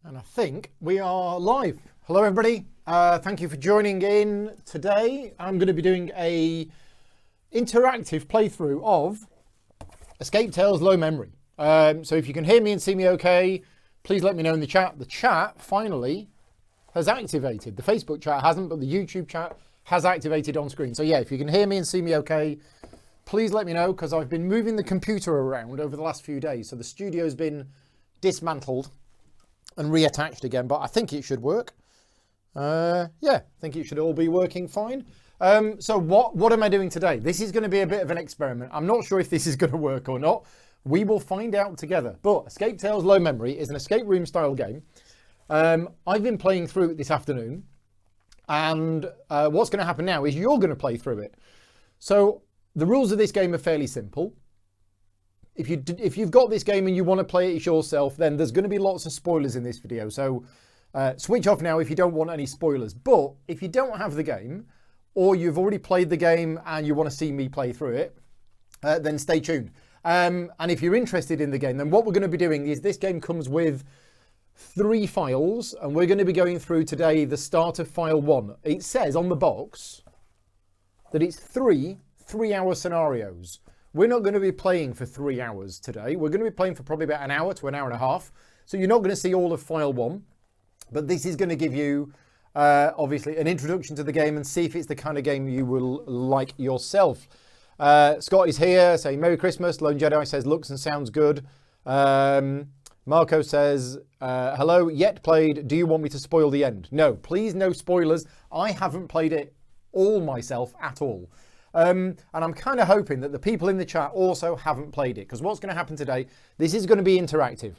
And I think we are live. Hello everybody, thank you for joining in today. I'm going to be doing a interactive playthrough of Escape Tales Low Memory. So if you can hear me and see me okay, please let me know in the chat. The chat finally has activated. The Facebook chat hasn't, but the YouTube chat has activated on screen. So yeah, if you can hear me and see me okay, please let me know, because I've been moving the computer around over the last few days. So the studio's been dismantled and reattached again, but I think it should work. Yeah, I think it should all be working fine. So what am I doing today? This is going to be a bit of an experiment. I'm not sure if this is going to work or not. We will find out together. But Escape Tales Low Memory is an escape room style game. I've been playing through it this afternoon, and what's going to happen now is you're going to play through it. So the rules of this game are fairly simple. If you've got this game and you want to play it yourself, then there's going to be lots of spoilers in this video. So switch off now if you don't want any spoilers. But if you don't have the game, or you've already played the game and you want to see me play through it, then stay tuned. And if you're interested in the game, then what we're going to be doing is this game comes with 3 files, and we're going to be going through today the start of file 1. It says on the box that it's 3 3-hour scenarios. We're not going to be playing for 3 hours today. We're going to be playing for probably about an hour to an hour and a half. So you're not going to see all of file 1, but this is going to give you obviously an introduction to the game and see if it's the kind of game you will like yourself. Scott is here saying Merry Christmas. Lone Jedi says looks and sounds good. Marco says hello, yet played. Do you want me to spoil the end? No, please, no spoilers. I haven't played it all myself at all. And I'm kind of hoping that the people in the chat also haven't played it, because what's going to happen today, this is going to be interactive.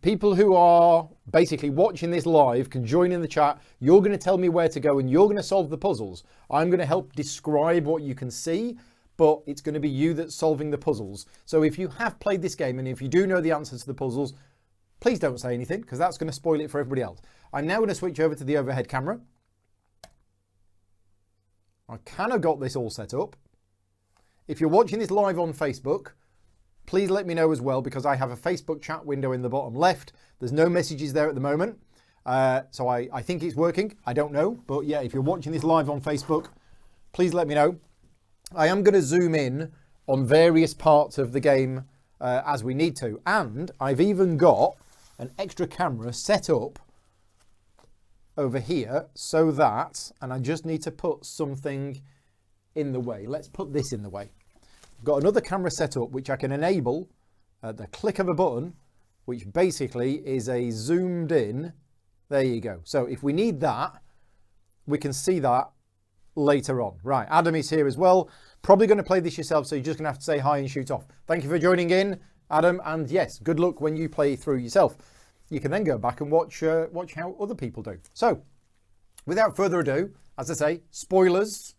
People who are basically watching this live can join in the chat. You're going to tell me where to go and you're going to solve the puzzles. I'm going to help describe what you can see, but it's going to be you that's solving the puzzles. So if you have played this game and if you do know the answers to the puzzles, please don't say anything, because that's going to spoil it for everybody else. I'm now going to switch over to the overhead camera. I kind of got this all set up. If you're watching this live on Facebook, please let me know as well, because I have a Facebook chat window in the bottom left. There's no messages there at the moment. So I think it's working. I don't know. But yeah, if you're watching this live on Facebook, please let me know. I am going to zoom in on various parts of the game as we need to. And I've even got an extra camera set up over here so that, and I just need to put something in the way. Let's put this in the way. I've got another camera set up which I can enable at the click of a button, which basically is a zoomed in. There you go. So if we need that, we can see that later on. Right, Adam is here as well. Probably going to play this yourself, so you're just going to have to say hi and shoot off. Thank you for joining in, Adam, and yes, good luck when you play through yourself. You can then go back and watch how other people do. So, without further ado, as I say, spoilers.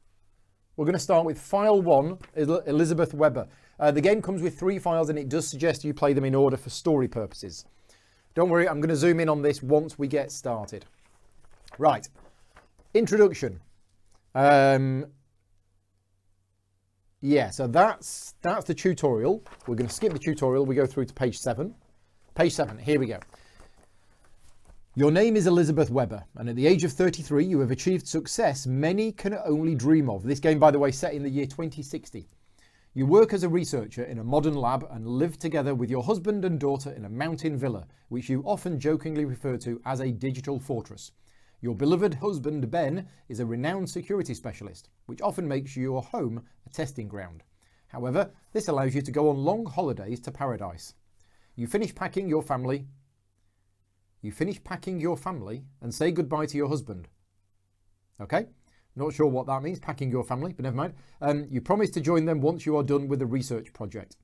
We're going to start with file 1, Elizabeth Webber. The game comes with 3 files, and it does suggest you play them in order for story purposes. Don't worry, I'm going to zoom in on this once we get started. Right, introduction. Yeah, so that's the tutorial. We're going to skip the tutorial. We go through to page 7. Page 7, here we go. Your name is Elizabeth Webber, and at the age of 33, you have achieved success many can only dream of. This game, by the way, set in the year 2060. You work as a researcher in a modern lab and live together with your husband and daughter in a mountain villa, which you often jokingly refer to as a digital fortress. Your beloved husband, Ben, is a renowned security specialist, which often makes your home a testing ground. However, this allows you to go on long holidays to paradise. You finish packing your family and say goodbye to your husband. Okay, not sure what that means, packing your family, but never mind. You promise to join them once you are done with the research project.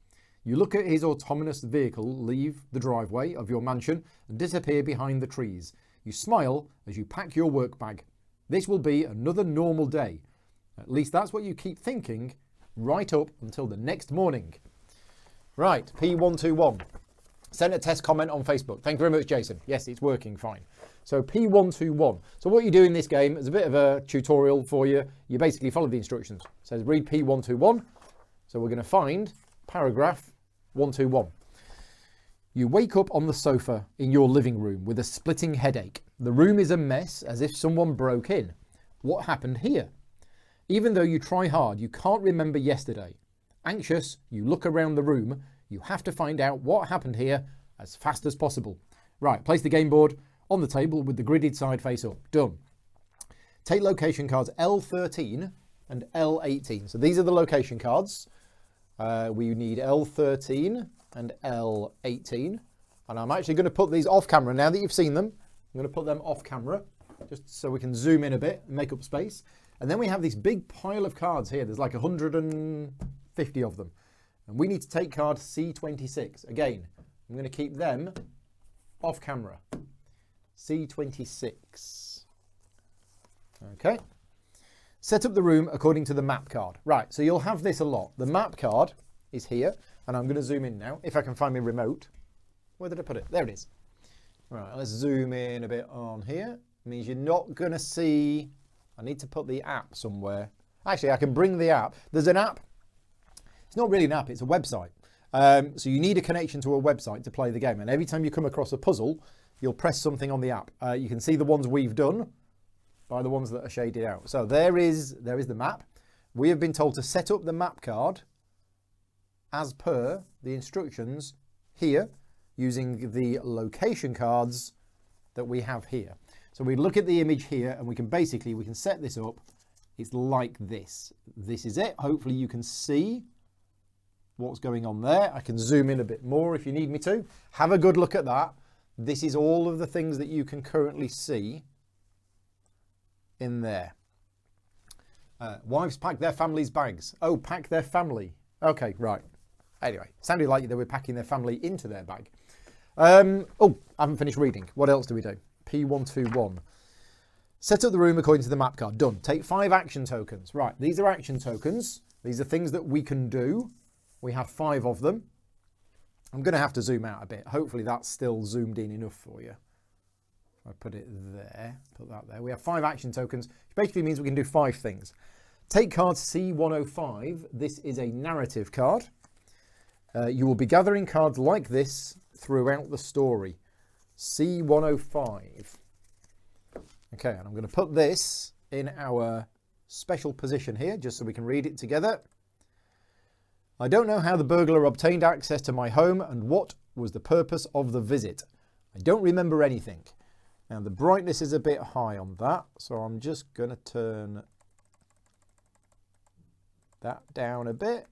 You look at his autonomous vehicle leave the driveway of your mansion and disappear behind the trees. You smile as you pack your work bag. This will be another normal day. At least that's what you keep thinking right up until the next morning. Right, P121. Send a test comment on Facebook. Thank you very much, Jason. Yes, it's working fine. So P121. So what you do in this game is a bit of a tutorial for you. You basically follow the instructions. It says read P121. So we're going to find paragraph 121. You wake up on the sofa in your living room with a splitting headache. The room is a mess, as if someone broke in. What happened here? Even though you try hard, you can't remember yesterday. Anxious, you look around the room. You have to find out what happened here as fast as possible. Right, place the game board on the table with the gridded side face up. Done. Take location cards L13 and L18. So these are the location cards. We need L13 and L18. And I'm actually going to put these off camera now that you've seen them. I'm going to put them off camera just so we can zoom in a bit and make up space. And then we have this big pile of cards here. There's like 150 of them. And we need to take card C26. Again, I'm going to keep them off camera. C26. Okay. Set up the room according to the map card. Right, so you'll have this a lot. The map card is here, and I'm going to zoom in now, if I can find my remote. Where did I put it? There it is. Right, let's zoom in a bit on here. It means you're not going to see... I need to put the app somewhere. Actually, I can bring the app. There's an app. It's not really an app, it's a website. So you need a connection to a website to play the game. And every time you come across a puzzle, you'll press something on the app. You can see the ones we've done by the ones that are shaded out. So there is the map. We have been told to set up the map card as per the instructions here using the location cards that we have here. So we look at the image here and we can set this up. It's like this. This is it. Hopefully you can see what's going on there. I can zoom in a bit more if you need me to. Have a good look at that. This is all of the things that you can currently see in there. Wives pack their family's bags. Oh, pack their family. Okay, right. Anyway, sounded like they were packing their family into their bag. Oh, I haven't finished reading. What else do we do? P121. Set up the room according to the map card. Done. Take 5 action tokens. Right, these are action tokens. These are things that we can do. We have 5 of them. I'm going to have to zoom out a bit. Hopefully that's still zoomed in enough for you. I put it there, put that there. We have 5 action tokens, which basically means we can do 5 things. Take card C105. This is a narrative card. You will be gathering cards like this throughout the story. C105. Okay, and I'm going to put this in our special position here, just so we can read it together. I don't know how the burglar obtained access to my home and what was the purpose of the visit. I don't remember anything. Now the brightness is a bit high on that, so I'm just going to turn that down a bit.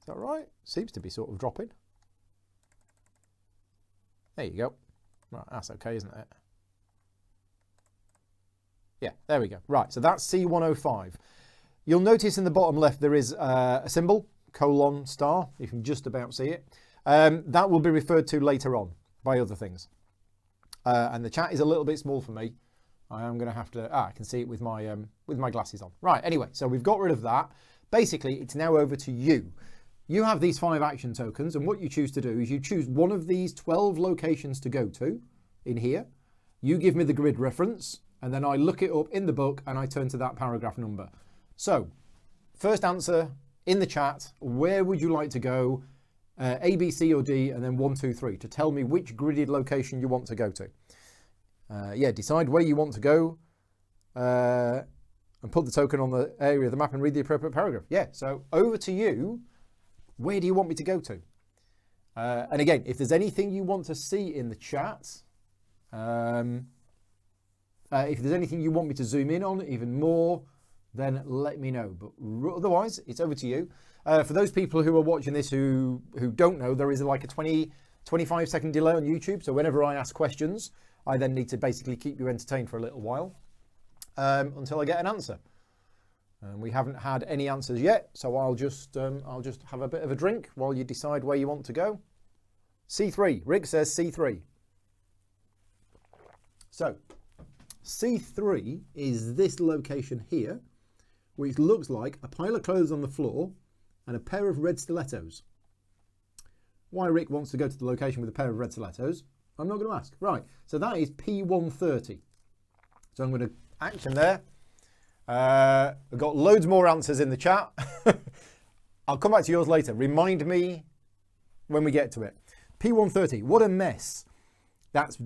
Is that right? Seems to be sort of dropping. There you go. Right, that's okay, isn't it? Yeah, there we go. Right, so that's C105. You'll notice in the bottom left there is a symbol, colon, star. You can just about see it. That will be referred to later on by other things. And the chat is a little bit small for me. I am going to have to... I can see it with my glasses on. Right, anyway, so we've got rid of that. Basically, it's now over to you. You have these 5 action tokens, and what you choose to do is you choose one of these 12 locations to go to in here. You give me the grid reference, and then I look it up in the book, and I turn to that paragraph number. So, first answer in the chat, where would you like to go? A, B, C, or D, and then 1, 2, 3 to tell me which gridded location you want to go to. Yeah, decide where you want to go and put the token on the area of the map and read the appropriate paragraph. Yeah, so over to you. Where do you want me to go to? And again, if there's anything you want to see in the chat, if there's anything you want me to zoom in on even more, then let me know. But otherwise, it's over to you. For those people who are watching this who don't know, there is like a 25 second delay on YouTube. So whenever I ask questions, I then need to basically keep you entertained for a little while until I get an answer. And we haven't had any answers yet, so I'll just have a bit of a drink while you decide where you want to go. C3. Rick says C3. So C3 is this location here, which looks like a pile of clothes on the floor and a pair of red stilettos. Why Rick wants to go to the location with a pair of red stilettos, I'm not going to ask. Right, so that is P130. So I'm going to action there. I've got loads more answers in the chat. I'll come back to yours later. Remind me when we get to it. P130, what a mess. That's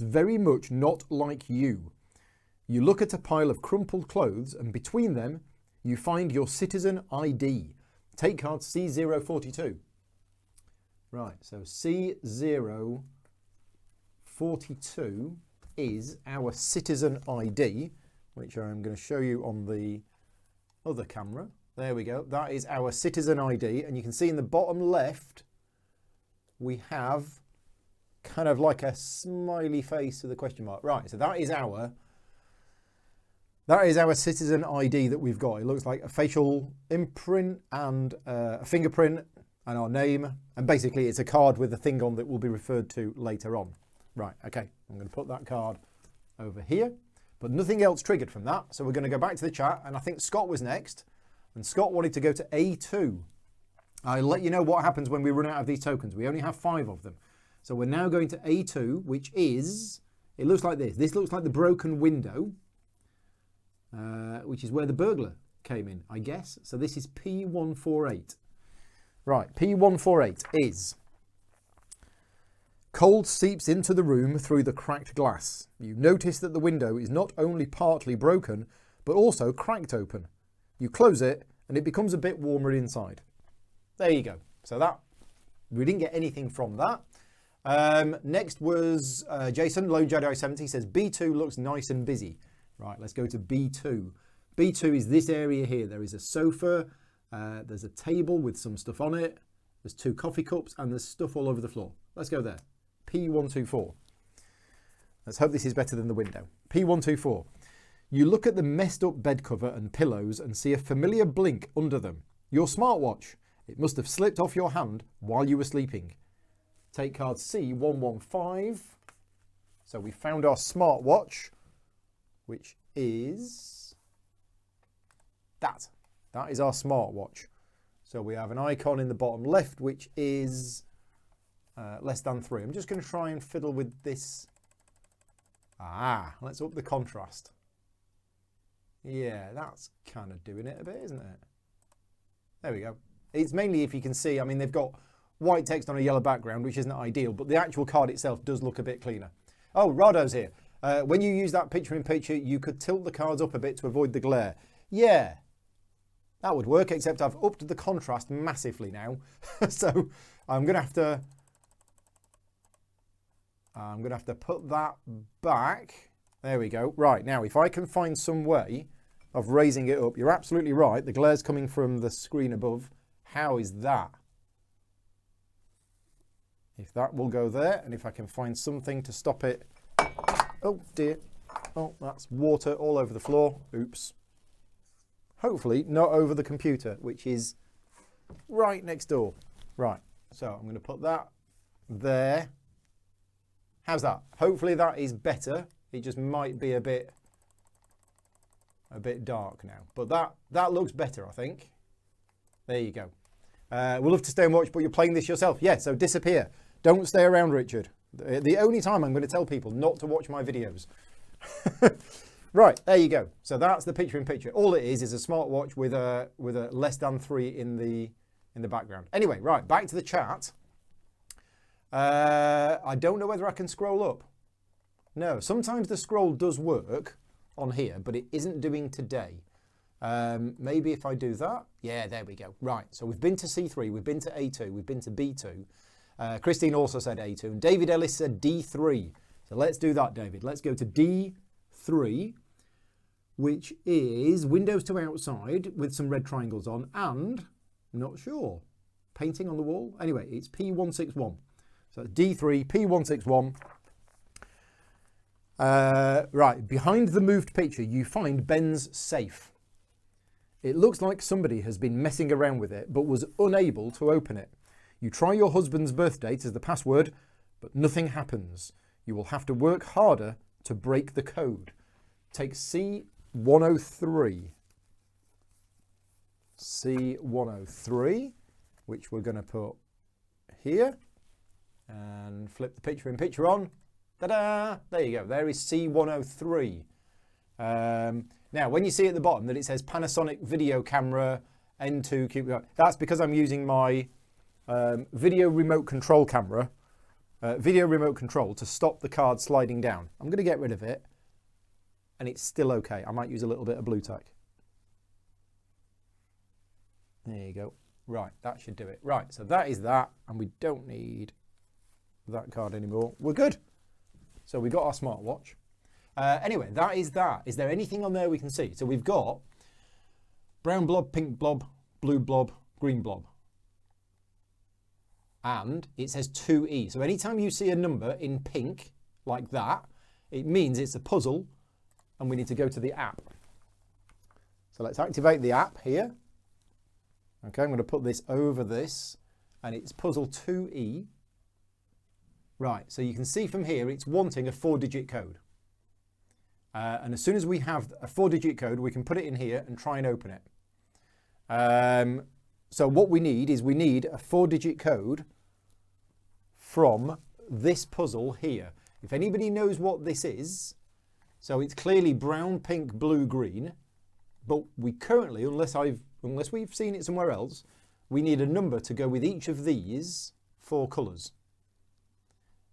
very much not like you. You look at a pile of crumpled clothes and between them you find your citizen ID. Take card C042. Right, so C042 is our citizen ID, which I'm going to show you on the other camera. There we go. That is our citizen ID. And you can see in the bottom left, we have kind of like a smiley face with a question mark. Right, so that is our citizen ID that we've got. It looks like a facial imprint and a fingerprint and our name. And basically it's a card with a thing on that will be referred to later on. Right, okay, I'm going to put that card over here, but nothing else triggered from that. So we're going to go back to the chat, and I think Scott was next, and Scott wanted to go to A2. I'll let you know what happens when we run out of these tokens. We only have 5 of them. So we're now going to A2, which is, it looks like this. This looks like the broken window, which is where the burglar came in, I guess. So this is P148. Right, P148 is... Cold seeps into the room through the cracked glass. You notice that the window is not only partly broken, but also cracked open. You close it and it becomes a bit warmer inside. There you go. So that, we didn't get anything from that. Next was Jason, Lone Jedi 70, says B2 looks nice and busy. Right, let's go to B2. B2 is this area here. There is a sofa, there's a table with some stuff on it, there's 2 coffee cups, and there's stuff all over the floor. Let's go there. P124. Let's hope this is better than the window. P124. You look at the messed up bed cover and pillows and see a familiar blink under them. Your smartwatch. It must have slipped off your hand while you were sleeping. Take card C115. So we found our smartwatch, which is that. That is our smartwatch. So we have an icon in the bottom left, which is less than 3. I'm just going to try and fiddle with this. Let's up the contrast. Yeah, that's kind of doing it a bit, isn't it? There we go. It's mainly, if you can see, I mean, they've got white text on a yellow background, which isn't ideal, but the actual card itself does look a bit cleaner. Oh, Rado's here. When you use that picture-in-picture, you could tilt the cards up a bit to avoid the glare. Yeah, that would work, except I've upped the contrast massively now. So I'm going to have to put that back. There we go. Right, now if I can find some way of raising it up, you're absolutely right. The glare's coming from the screen above. How is that? If that will go there, and if I can find something to stop it. Oh dear. Oh, that's water all over the floor. Oops. Hopefully not over the computer, which is right next door. Right, so I'm going to put that there. How's that? Hopefully that is better. It just might be a bit dark now, but that looks better, I think. There you go. We'll love to stay and watch, but you're playing this yourself. Yeah, so disappear. Don't stay around, Richard. The only time I'm going to tell people not to watch my videos. Right, there you go. So that's the picture-in-picture. All it is a smartwatch with a less than 3 in the background. Anyway, right, back to the chat. I don't know whether I can scroll up. No, sometimes the scroll does work on here, but it isn't doing today. Maybe if I do that. Yeah, there we go. Right, so we've been to C3, we've been to A2, we've been to B2. Christine also said A2, and David Ellis said D3. So let's do that, David. Let's go to D3, which is windows to outside with some red triangles on, and, not sure, painting on the wall. Anyway, it's P161. So D3, P161. Right, behind the moved picture, you find Ben's safe. It looks like somebody has been messing around with it, but was unable to open it. You try your husband's birth date as the password, but nothing happens. You will have to work harder to break the code. Take C103. C103, which we're going to put here. And flip the picture-in-picture on. Ta-da! There you go. There is C103. Now, when you see at the bottom that it says Panasonic video camera N2 QPR, that's because I'm using my video remote control camera video remote control to stop the card sliding down. I'm going to get rid of it, and it's still okay. I might use a little bit of blue tack. There you go. Right, that should do it. Right, so that is that, and we don't need that card anymore. We're good. So we got our smartwatch. Anyway, that is that. Is there anything on there we can see? So we've got brown blob, pink blob, blue blob, green blob. And it says 2E. So anytime you see a number in pink like that, it means it's a puzzle and we need to go to the app. So let's activate the app here. Okay, I'm going to put this over this, and it's puzzle 2E. Right, so you can see from here it's wanting a 4-digit code. And as soon as we have a 4-digit code, we can put it in here and try and open it. So what we need is we need a 4-digit code from this puzzle here. If anybody knows what this is, so it's clearly brown, pink, blue, green, but we currently, unless we've seen it somewhere else, we need a number to go with each of these 4 colours.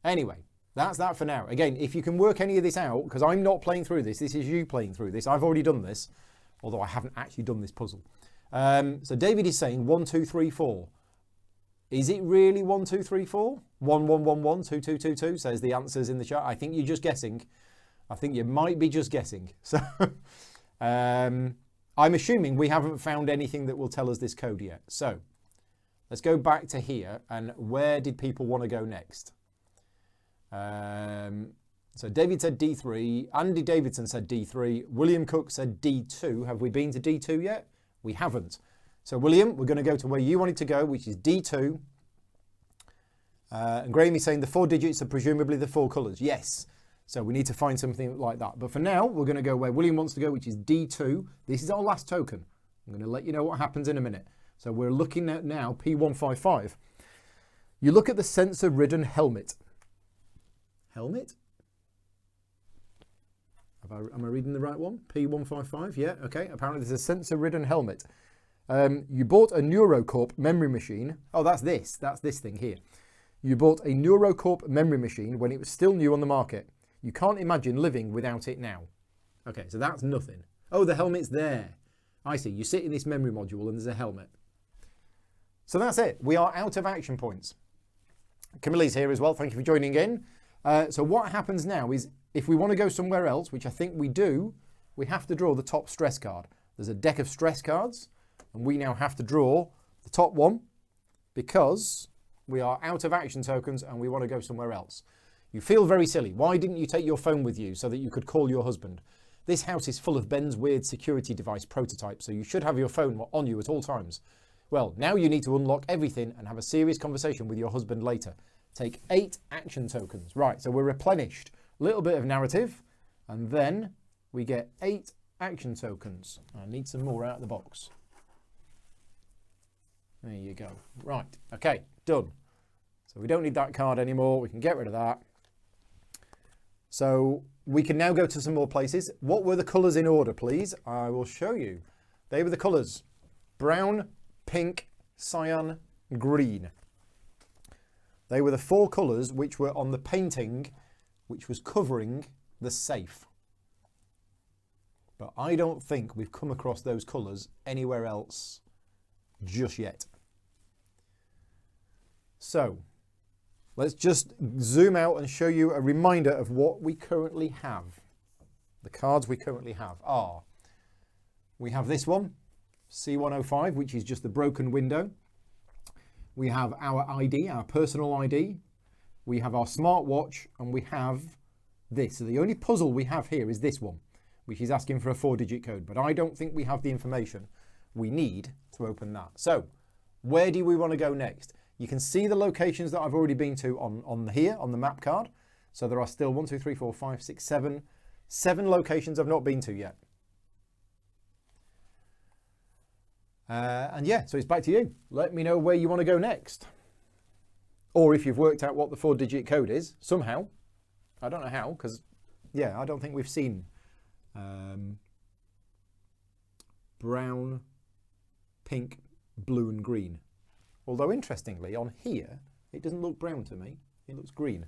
Anyway, that's that for now. Again, if you can work any of this out, because I'm not playing through this, this is you playing through this. I've already done this, although I haven't actually done this puzzle. So David is saying 1, 2, 3, 4. Is it really 1, 2, 3, 4? 1, 1, 1, 1, 2, 2, 2, 2 says the answers in the chat. I think you're just guessing. I think you might be just guessing. So I'm assuming we haven't found anything that will tell us this code yet. So let's go back to here, and where did people want to go next? So David said D3, Andy Davidson said D3, William Cook said D2. Have we been to D2 yet? We haven't. So William, we're going to go to where you wanted to go, which is D2. And Graham is saying the 4 digits are presumably the 4 colours. Yes. So we need to find something like that. But for now, we're going to go where William wants to go, which is D2. This is our last token. I'm going to let you know what happens in a minute. So we're looking at now P155. You look at the sensor-ridden helmet. Helmet? Am I reading the right one? P155, yeah, okay. Apparently there's a sensor-ridden helmet. You bought a NeuroCorp memory machine. Oh, that's this thing here. You bought a NeuroCorp memory machine when it was still new on the market. You can't imagine living without it now. Okay, so that's nothing. Oh, the helmet's there. I see, you sit in this memory module and there's a helmet. So that's it. We are out of action points. Camille's here as well. Thank you for joining in. So what happens now is if we want to go somewhere else, which I think we do, we have to draw the top stress card. There's a deck of stress cards, and we now have to draw the top one because we are out of action tokens and we want to go somewhere else. You feel very silly. Why didn't you take your phone with you so that you could call your husband? This house is full of Ben's weird security device prototypes, so you should have your phone on you at all times. Well, now you need to unlock everything and have a serious conversation with your husband later. Take 8 action tokens. Right, so we're replenished. A little bit of narrative, and then we get 8 action tokens. I need some more out of the box. There you go. Right, okay, done. So we don't need that card anymore. We can get rid of that. So we can now go to some more places. What were the colours in order, please? I will show you. They were the colours: brown, pink, cyan, green. They were the 4 colours which were on the painting which was covering the safe. But I don't think we've come across those colours anywhere else just yet. So let's just zoom out and show you a reminder of what we currently have. The cards we currently have are, we have this one, C105, which is just the broken window. We have our ID, our personal ID. We have our smartwatch, and we have this. So the only puzzle we have here is this one, which is asking for a 4-digit code. But I don't think we have the information we need to open that. So where do we want to go next? You can see the locations that I've already been to on here, on the map card. So there are still 1, 2, 3, 4, 5, 6, 7 locations I've not been to yet. And yeah, so it's back to you. Let me know where you want to go next. Or if you've worked out what the 4-digit code is, somehow. I don't know how, because, yeah, I don't think we've seen brown, pink, blue and green. Although, interestingly, on here, it doesn't look brown to me. It looks green.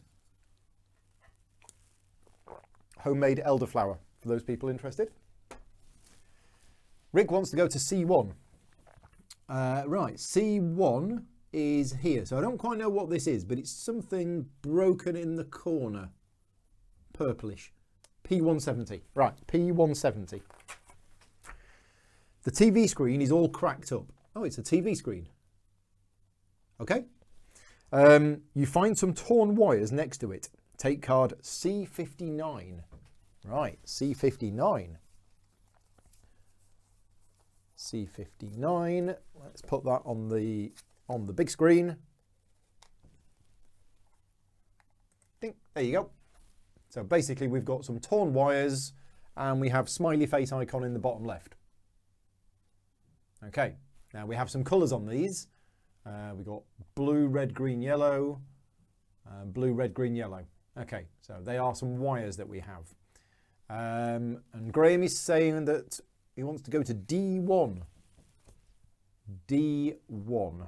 Homemade elderflower, for those people interested. Rick wants to go to C1. Right, C1 is here. So I don't quite know what this is, but it's something broken in the corner. Purplish. P170. Right, P170. The TV screen is all cracked up. Oh, it's a TV screen. Okay. You find some torn wires next to it. Take card C59. Right, C59. C59. Let's put that on the big screen. Ding, there you go. So basically we've got some torn wires and we have smiley face icon in the bottom left. Okay, now we have some colours on these. We've got blue, red, green, yellow. Blue, red, green, yellow. Okay, so they are some wires that we have. And Graham is saying that he wants to go to D1. D1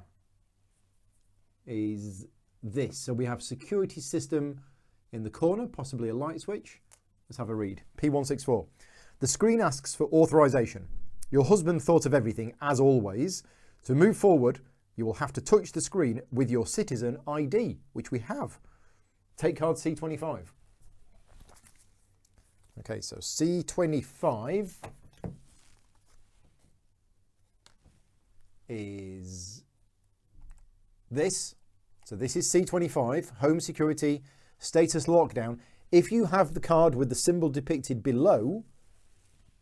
is this. So we have security system in the corner, possibly a light switch. Let's have a read. P164. The screen asks for authorization. Your husband thought of everything, as always. To move forward, you will have to touch the screen with your citizen ID, which we have. Take card C25. Okay, so C25 is this. So this is C25, home security, status lockdown. If you have the card with the symbol depicted below,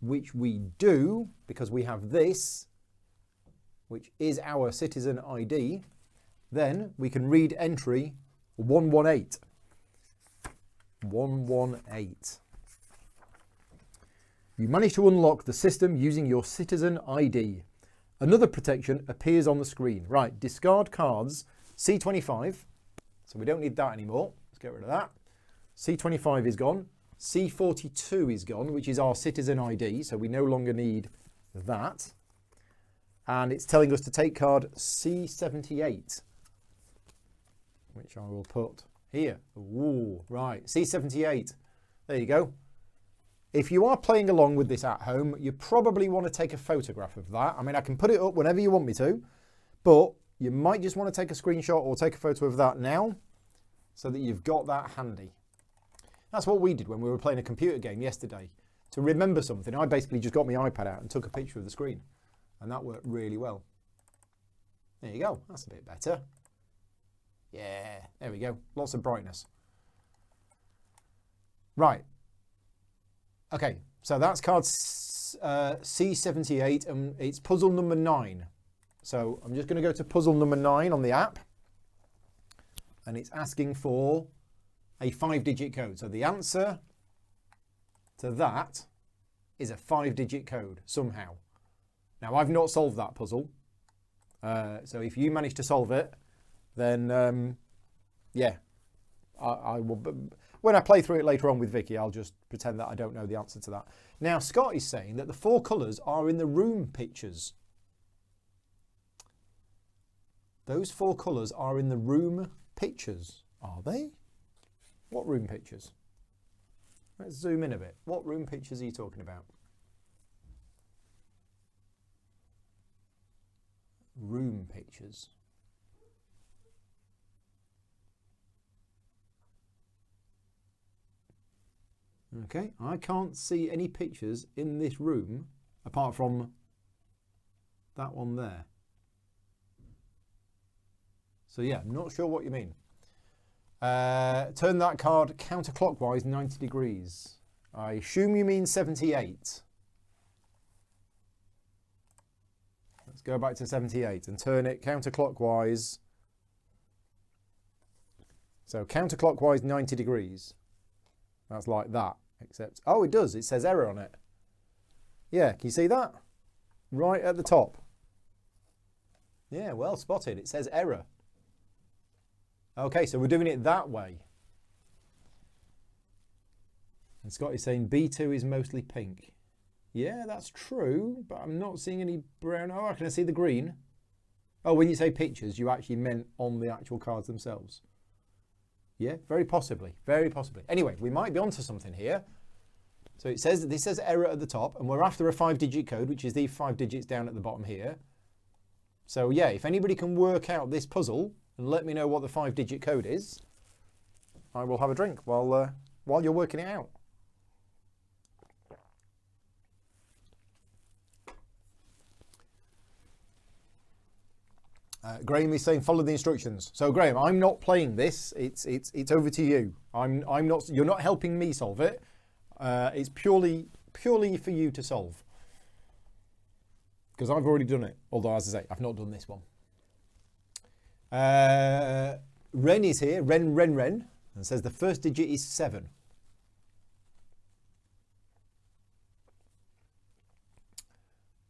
which we do, because we have this, which is our citizen ID, then we can read entry 118. 118. You manage to unlock the system using your citizen ID. Another protection appears on the screen. Right, discard cards C25. So we don't need that anymore. Let's get rid of that. C25 is gone. C42 is gone, which is our citizen ID. So we no longer need that. And it's telling us to take card C78, which I will put here. Ooh, right, C78. There you go. If you are playing along with this at home, you probably want to take a photograph of that. I mean, I can put it up whenever you want me to, but you might just want to take a screenshot or take a photo of that now so that you've got that handy. That's what we did when we were playing a computer game yesterday. To remember something, I basically just got my iPad out and took a picture of the screen. And that worked really well. There you go. That's a bit better. Yeah, there we go. Lots of brightness. Right. Okay, so that's card C78 and it's puzzle number 9. So I'm just going to go to puzzle number 9 on the app. And it's asking for a 5-digit code. So the answer to that is a 5-digit code somehow. Now, I've not solved that puzzle. So if you manage to solve it, then yeah, I will. When I play through it later on with Vicky, I'll just pretend that I don't know the answer to that. Now, Scott is saying that the 4 colours are in the room pictures. Those 4 colours are in the room pictures. Are they? What room pictures? Let's zoom in a bit. What room pictures are you talking about? Room pictures. Okay, I can't see any pictures in this room apart from that one there. So yeah, I'm not sure what you mean. Turn that card counterclockwise 90 degrees. I assume you mean 78. Let's go back to 78 and turn it counterclockwise. So counterclockwise 90 degrees. That's like that, except, oh, it does. It says error on it. Yeah, can you see that? Right at the top. Yeah, well spotted. It says error. Okay, so we're doing it that way. And Scott is saying B2 is mostly pink. Yeah, that's true, but I'm not seeing any brown. Oh, can I see the green? Oh, when you say pictures, you actually meant on the actual cards themselves. Yeah, very possibly, very possibly. Anyway, we might be onto something here. So it says, this says error at the top, and we're after a 5-digit code, which is these 5 digits down at the bottom here. So yeah, if anybody can work out this puzzle and let me know what the 5-digit code is, I will have a drink while you're working it out. Graham is saying follow the instructions. So Graham, I'm not playing this. It's over to you. I'm not. You're not helping me solve it. It's purely for you to solve. Because I've already done it. Although, as I say, I've not done this one. Ren is here. Ren, and says the first digit is 7.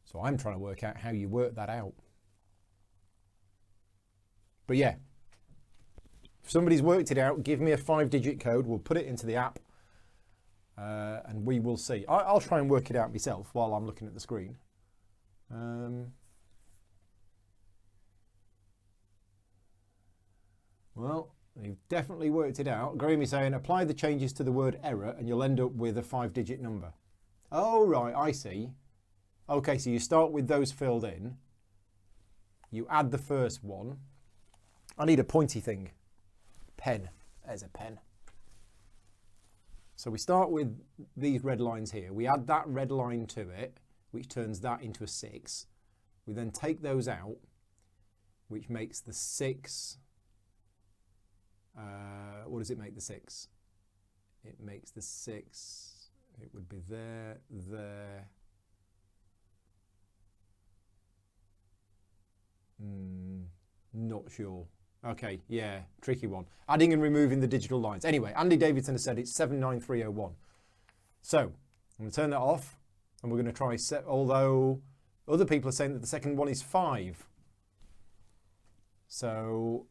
So I'm trying to work out how you work that out. But yeah, if somebody's worked it out, give me a 5-digit code. We'll put it into the app and we will see. I'll try and work it out myself while I'm looking at the screen. Well, you've definitely worked it out. Graham is saying apply the changes to the word error and you'll end up with a 5-digit number. Oh, right, I see. Okay, so you start with those filled in. You add the first one. I need a pointy thing. Pen. There's a pen. So we start with these red lines here. We add that red line to it, which turns that into a 6. We then take those out, which makes the 6. What does it make the 6? It makes the 6. It would be there, there. Not sure. Okay, yeah, tricky one. Adding and removing the digital lines. Anyway, Andy Davidson has said it's 79301. So I'm going to turn that off and we're going to try set, although other people are saying that the second one is 5. So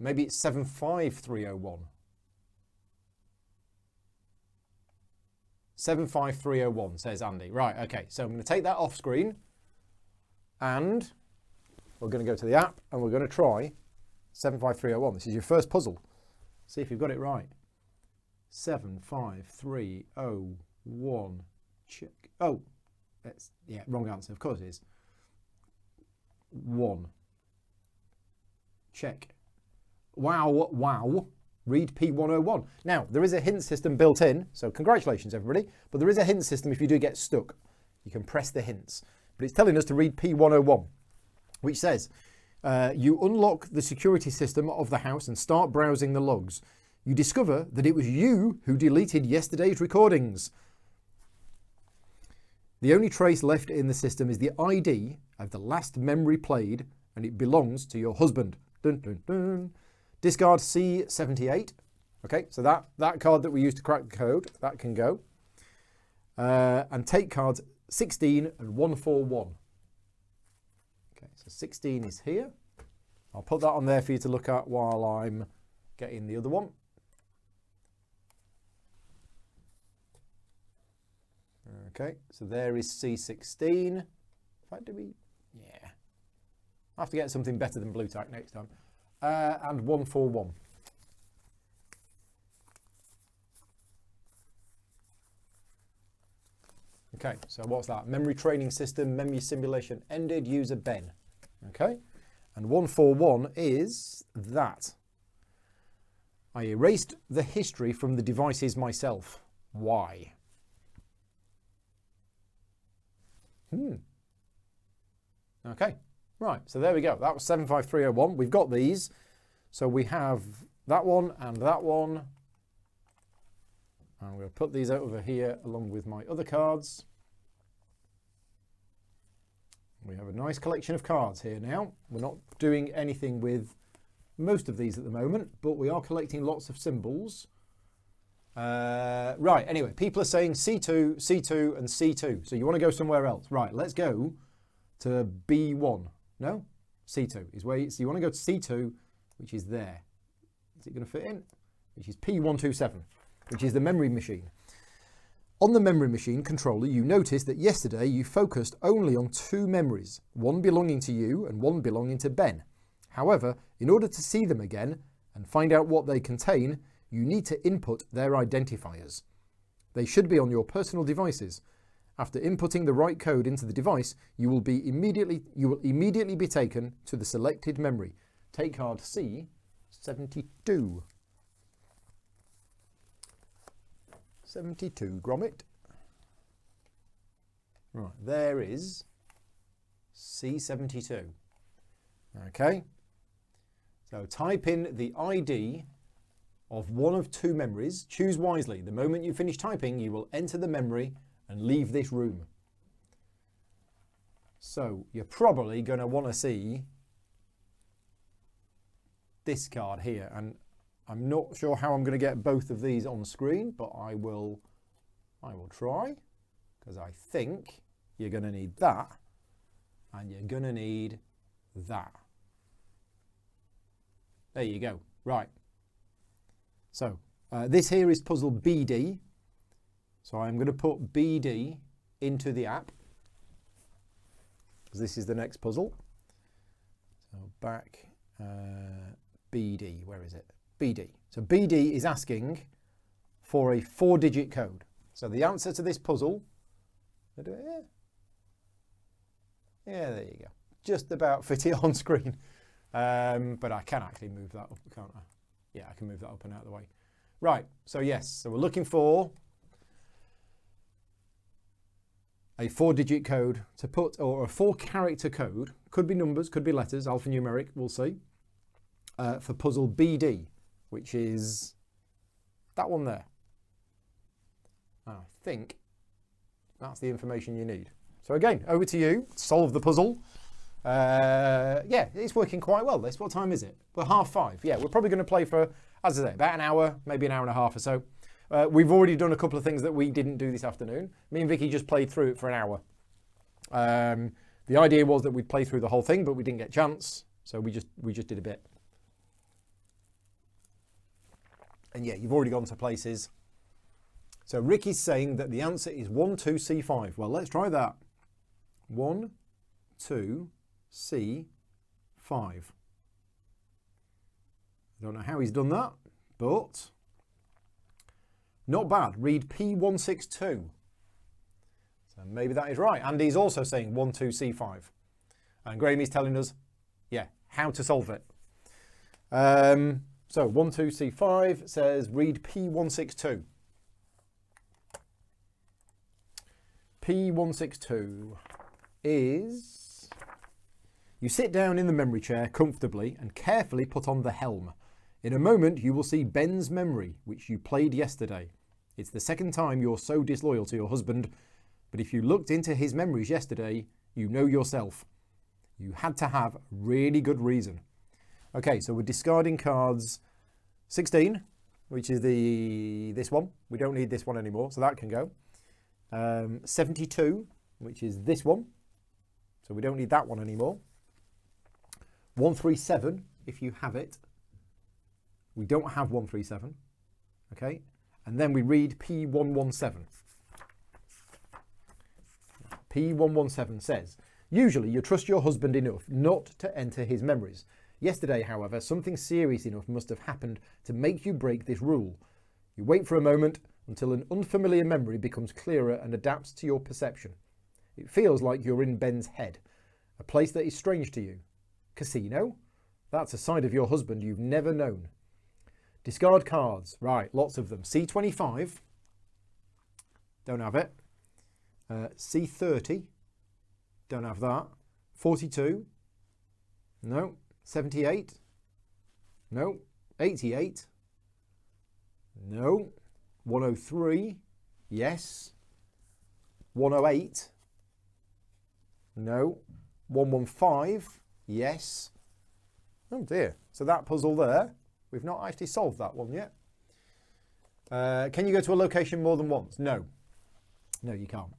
maybe it's 75301. 75301 says Andy. Right, okay, so I'm going to take that off screen and we're going to go to the app and we're going to try 75301. This is your first puzzle. See if you've got it right. 75301. Check. Oh, that's, yeah, wrong answer. Of course it is. 1. Check. Wow, wow. Read P101. Now, there is a hint system built in, so congratulations everybody, but there is a hint system if you do get stuck. You can press the hints. But it's telling us to read P101, which says, you unlock the security system of the house and start browsing the logs. You discover that it was you who deleted yesterday's recordings. The only trace left in the system is the ID of the last memory played, and it belongs to your husband. Dun, dun, dun. Discard C78. Okay, so that card that we used to crack the code, that can go. And take cards 16 and 141. Okay, so 16 is here. I'll put that on there for you to look at while I'm getting the other one. Okay, so there is C16. In fact, do we? Yeah. I have to get something better than blue tack next time. And 141. Okay, so what's that? Memory training system, memory simulation ended, user Ben. Okay, and 141 is that. I erased the history from the devices myself. Why? Okay, right, so there we go. That was 75301. We've got these. So we have that one and that one. I'm going to put these over here along with my other cards. We have a nice collection of cards here now. We're not doing anything with most of these at the moment, but we are collecting lots of symbols. Right, anyway, people are saying C2, C2 and C2. So you want to go somewhere else. Right, let's go to B1. No? C2 is where so you want to go to C2, which is there. Is it going to fit in? Which is P127, which is the memory machine. On the memory machine controller, you notice that yesterday you focused only on 2 memories, one belonging to you and one belonging to Ben. However, in order to see them again, and find out what they contain, you need to input their identifiers. They should be on your personal devices. After inputting the right code into the device, you will immediately be taken to the selected memory. Take card C72. 72, Gromit. Right, there is C72. Okay, so type in the ID of one of two memories. Choose wisely. The moment you finish typing, you will enter the memory and leave this room. So you're probably going to want to see this card here, and I'm not sure how I'm going to get both of these on screen, but I will try, because I think you're going to need that and you're going to need that. There you go. Right. So this here is puzzle BD. So I'm going to put BD into the app, because this is the next puzzle. So back BD, where is it? BD. So BD is asking for a 4-digit code. So the answer to this puzzle, I do it here. Yeah, there you go. Just about fit it on screen. But I can actually move that up, can't I? Yeah, I can move that up and out of the way. Right, so yes, so we're looking for a 4-digit code to put, or a 4-character code, could be numbers, could be letters, alphanumeric, we'll see, for puzzle BD, which is that one there. I think that's the information you need. So again, over to you, solve the puzzle. Yeah, it's working quite well this. What time is it? We're 5:30. Yeah, we're probably going to play for, as I say, about an hour, maybe an hour and a half or so. We've already done a couple of things that we didn't do this afternoon. Me and Vicky just played through it for an hour. The idea was that we'd play through the whole thing, but we didn't get a chance, so we just did a bit. And yeah, you've already gone to places. So Rick is saying that the answer is 1, 2, C5. Well, let's try that. 1, 2, C5. I don't know how he's done that, but not bad. Read P162. So maybe that is right. And he's also saying 1, 2, C5. And Graham is telling us, yeah, how to solve it. So 1, 2, C5 says read P162. P162 is, you sit down in the memory chair comfortably and carefully put on the helm. In a moment you will see Ben's memory, which you played yesterday. It's the second time you're so disloyal to your husband, but if you looked into his memories yesterday, you know yourself. You had to have a really good reason. Okay, so we're discarding cards 16, which is this one. We don't need this one anymore, so that can go. 72, which is this one. So we don't need that one anymore. 137, if you have it. We don't have 137. Okay. And then we read P117. P117 says, usually you trust your husband enough not to enter his memories. Yesterday, however, something serious enough must have happened to make you break this rule. You wait for a moment until an unfamiliar memory becomes clearer and adapts to your perception. It feels like you're in Ben's head, a place that is strange to you. Casino? That's a side of your husband you've never known. Discard cards. Right, lots of them. C25. Don't have it. C30. Don't have that. 42. No. 78. No. 88. No. 103. Yes. 108. No. 115. Yes. Oh dear. So that puzzle there, we've not actually solved that one yet. Can you go to a location more than once? No. No, you can't.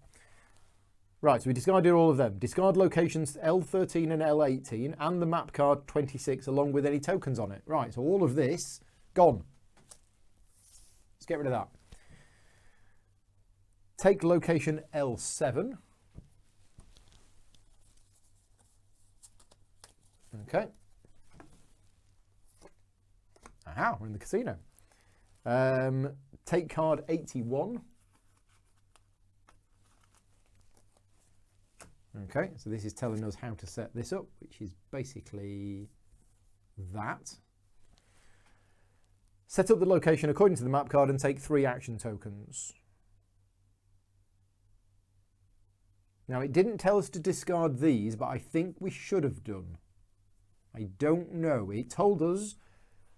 Right, so we discarded all of them. Discard locations L13 and L18 and the map card 26 along with any tokens on it. Right, so all of this, gone. Let's get rid of that. Take location L7. Okay. Aha, we're in the casino. Take card 81. Okay, so this is telling us how to set this up, which is basically that. Set up the location according to the map card and take 3 action tokens. Now, it didn't tell us to discard these, but I think we should have done. I don't know. It told us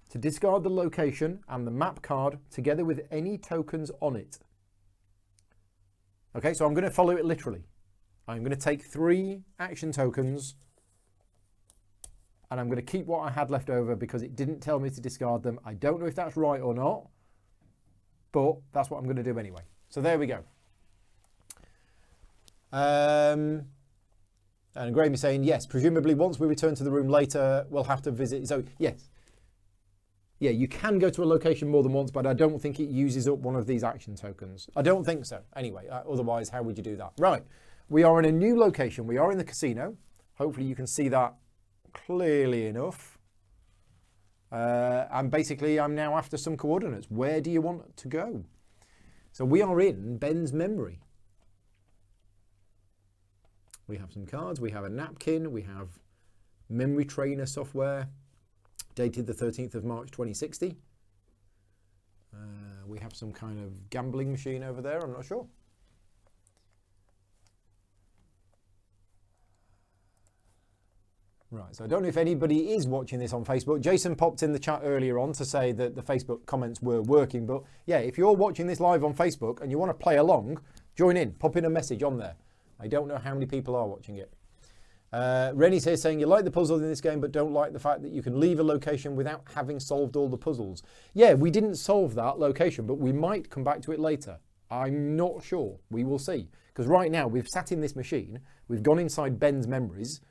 to discard the location and the map card together with any tokens on it. Okay, so I'm going to follow it literally. I'm going to take 3 action tokens and I'm going to keep what I had left over because it didn't tell me to discard them. I don't know if that's right or not, but that's what I'm going to do anyway. So there we go. And Graham is saying, yes, presumably once we return to the room later, we'll have to visit. So yes. Yeah, you can go to a location more than once, but I don't think it uses up one of these action tokens. I don't think so. Anyway, otherwise, how would you do that? Right. We are in a new location. We are in the casino. Hopefully you can see that clearly enough. And basically, I'm now after some coordinates. Where do you want to go? So we are in Ben's memory. We have some cards. We have a napkin. We have memory trainer software, dated the 13th of March 2060. We have some kind of gambling machine over there. I'm not sure. Right, so I don't know if anybody is watching this on Facebook. Jason popped in the chat earlier on to say that the Facebook comments were working. But yeah, if you're watching this live on Facebook and you want to play along, join in, pop in a message on there. I don't know how many people are watching it. Rennie's here saying you like the puzzles in this game but don't like the fact that you can leave a location without having solved all the puzzles. Yeah, we didn't solve that location, but we might come back to it later. I'm not sure. We will see. Because right now we've sat in this machine, we've gone inside Ben's memories.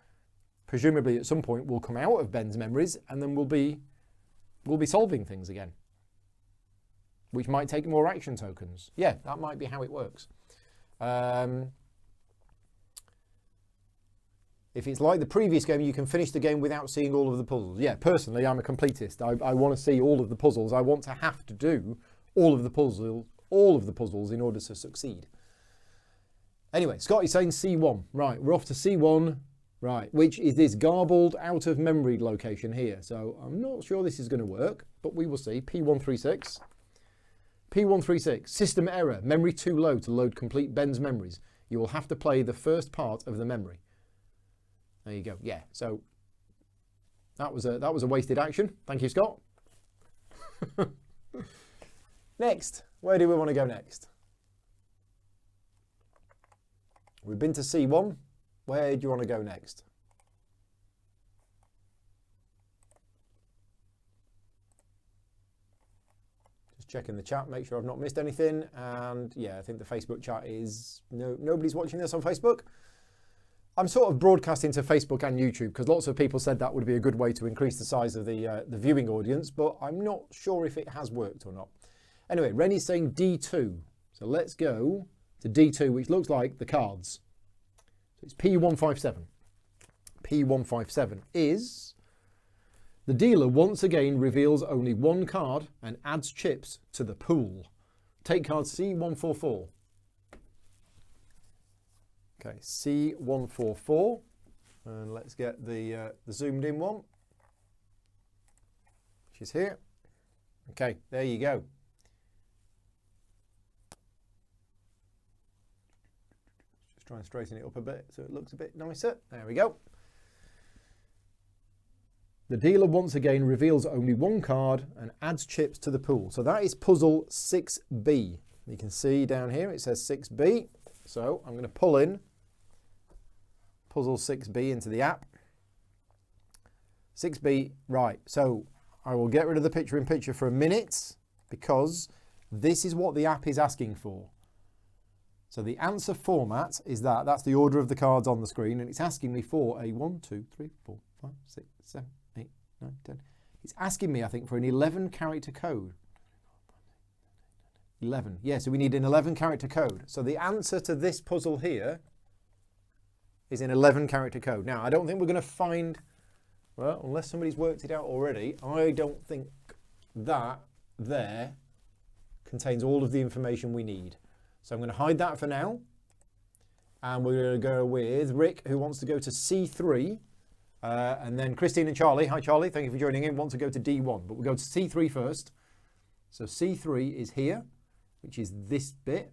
Presumably at some point we'll come out of Ben's memories and then we'll be solving things again. Which might take more action tokens. Yeah, that might be how it works. If it's like the previous game, you can finish the game without seeing all of the puzzles. Yeah, personally, I'm a completist. I want to see all of the puzzles. I want to have to do all of the puzzles in order to succeed. Anyway, Scott is saying C1. Right, we're off to C1. Right, which is this garbled out of memory location here. So I'm not sure this is going to work, but we will see. P136. P136, system error. Memory too low to load complete Ben's memories. You will have to play the first part of the memory. There you go. Yeah, so that was a wasted action. Thank you, Scott. Next, where do we want to go next? We've been to C1. Where do you want to go next? Just checking the chat, make sure I've not missed anything. And yeah, I think the Facebook chat is nobody's watching this on Facebook. I'm sort of broadcasting to Facebook and YouTube because lots of people said that would be a good way to increase the size of the viewing audience, but I'm not sure if it has worked or not. Anyway, Rennie's saying D2. So let's go to D2, which looks like the cards. So it's P157. P157 is the dealer once again reveals only one card and adds chips to the pool. Take card C144. Okay, C144, and let's get the zoomed in one, which is here. Okay, there you go. Just try and straighten it up a bit so it looks a bit nicer. There we go. The dealer once again reveals only one card and adds chips to the pool. So that is puzzle 6B. You can see down here it says 6B. So I'm going to pull in puzzle 6B into the app. 6B, right, so I will get rid of the picture-in-picture for a minute because this is what the app is asking for. So the answer format is that's the order of the cards on the screen, and it's asking me for a 1, 2, 3, 4, 5, 6, 7, 8, 9, 10. It's asking me, I think, for an 11-character code. 11, yeah, so we need an 11-character code. So the answer to this puzzle here is an 11-character code. Now, I don't think we're going to find, well, unless somebody's worked it out already, I don't think that there contains all of the information we need. So I'm going to hide that for now. And we're going to go with Rick, who wants to go to C3. And then Christine and Charlie. Hi, Charlie. Thank you for joining in. Want to go to D1. But we'll go to C3 first. So C3 is here, which is this bit,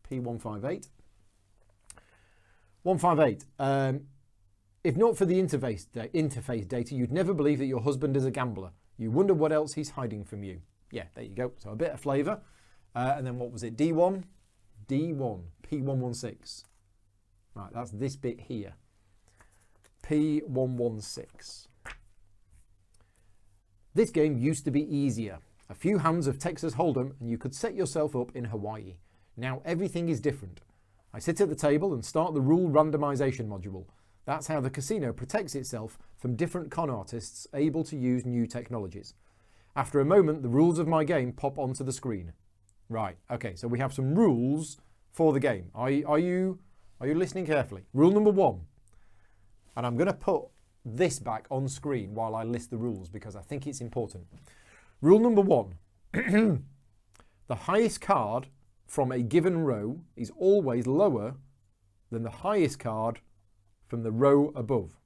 P158. 158. If not for the interface data, you'd never believe that your husband is a gambler. You wonder what else he's hiding from you. Yeah, there you go. So a bit of flavour. And then what was it? D1? D1, P116. Right, that's this bit here. P116. This game used to be easier. A few hands of Texas Hold'em and you could set yourself up in Hawaii. Now everything is different. I sit at the table and start the rule randomization module. That's how the casino protects itself from different con artists able to use new technologies. After a moment, the rules of my game pop onto the screen. Right, okay, so we have some rules for the game. Are you listening carefully? Rule number 1. And I'm going to put this back on screen while I list the rules because I think it's important. Rule number 1. The highest card from a given row is always lower than the highest card from the row above.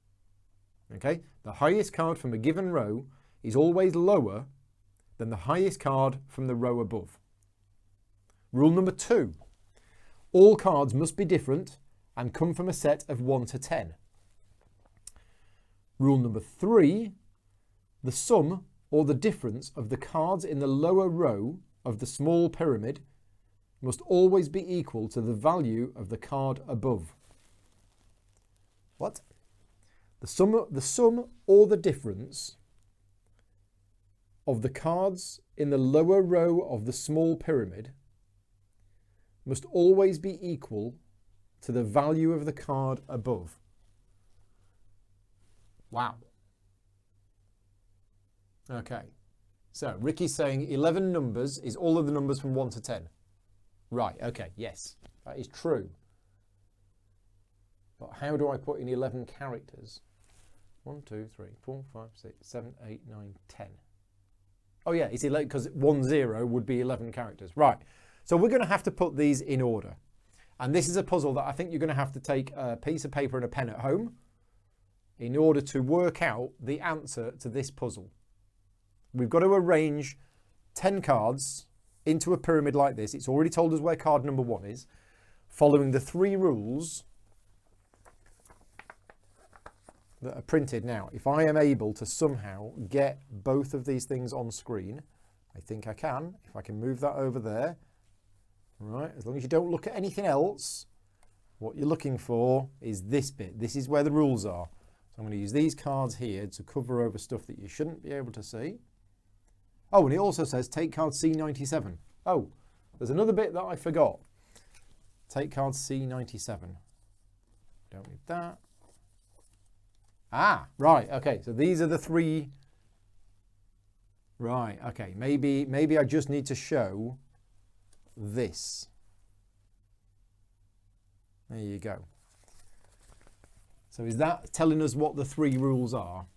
Okay? The highest card from a given row is always lower than the highest card from the row above. Rule number 2. All cards must be different and come from a set of 1 to 10. Rule number 3. The sum or the difference of the cards in the lower row of the small pyramid must always be equal to the value of the card above. What? The sum or the difference of the cards in the lower row of the small pyramid must always be equal to the value of the card above. Wow. Okay. So Ricky's saying 11 numbers is all of the numbers from 1 to 10. Right, okay, yes, that is true. But how do I put in 11 characters? 1, 2, 3, 4, 5, 6, 7, 8, 9, 10. Oh yeah, it's 11 because 1, 0 would be 11 characters. Right, so we're going to have to put these in order. And this is a puzzle that I think you're going to have to take a piece of paper and a pen at home in order to work out the answer to this puzzle. We've got to arrange 10 cards into a pyramid like this. It's already told us where card number 1 is, following the 3 rules that are printed now. If I am able to somehow get both of these things on screen, I think I can. If I can move that over there, right, as long as you don't look at anything else, what you're looking for is this bit. This is where the rules are. So I'm going to use these cards here to cover over stuff that you shouldn't be able to see. Oh, and it also says take card C97. Oh, there's another bit that I forgot. Take card C97. Don't need that. Ah, right, okay, so these are the 3. Right, okay, maybe I just need to show this. There you go. So is that telling us what the 3 rules are?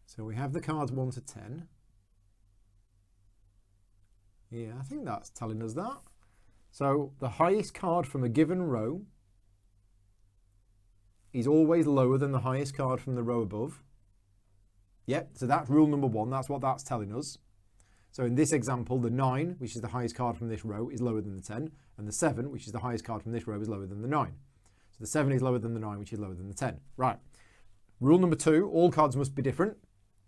So we have the cards 1 to 10. Yeah, I think that's telling us that. So the highest card from a given row is always lower than the highest card from the row above. Yep, so that's rule number 1. That's what that's telling us. So in this example, the 9, which is the highest card from this row, is lower than the 10. And the 7, which is the highest card from this row, is lower than the 9. So the 7 is lower than the 9, which is lower than the 10. Right. Rule number 2, all cards must be different.